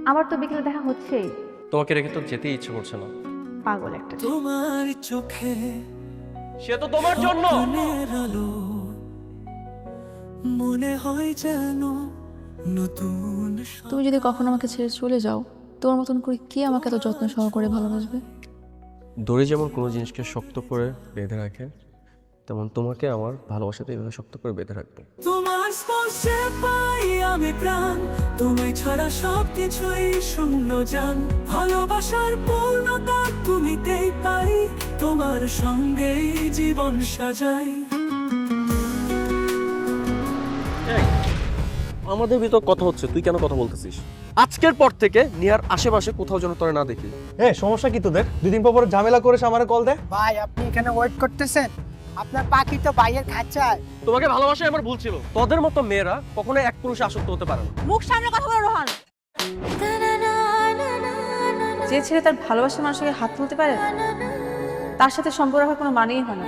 আমার তো বিকেলে দেখা হচ্ছেই। তোমাকে রেখে তো যেতেই ইচ্ছে করছে না। পাগল একটা। তোমার চোখে সে তো তোমার জন্য। স্বপ্নের আলো মনে হয় যেন নতুন তুমি যদি কখনো আমাকে ছেড়ে চলে যাও, তোমার মতন করে কে আমাকে এত যত্ন সহকারে ভালোবাসবে? দড়ি যেমন কোনো জিনিসকে শক্ত করে বেঁধে রাখে, তেমন তোমাকে আমার ভালোবাসাতে এইভাবে শক্ত করে বেঁধে রাখবো। তোমার স্পর্শে পাই আমি প্রাণ, তুমি ছাড়া সবকিছুই শূন্য জান। ভালোবাসার পূর্ণতা তুমিতেই পাই, তোমার সঙ্গেই জীবন সাজাই। আমাদের ভিতর কথা হচ্ছে, তুই কেন কথা বলতেছিস? আজকের পর থেকে নিয়ার আশেপাশে কোথাও যেন তোরে না দেখি। সমস্যা কি তোদের? 2 দিন পর ঝামেলা করিস আমারে কল দে। ভাই আপনি এখানে ওয়েট করতেছেন? আপনার পাখি তো ভাইয়ের খাঁচায়। তোমাকে ভালোবাসায় আমার ভুল ছিল। তোদের মতো মেয়েরা কখনো এক পুরুষে আসক্ত হতে পারে না। মুখ সামনে কথা বলো রোহান। যে ছেলে তার ভালোবাসার মানুষকে হাত তুলতে পারে, তার সাথে সম্পর্ক রাখার কোনো মানেই হয় না।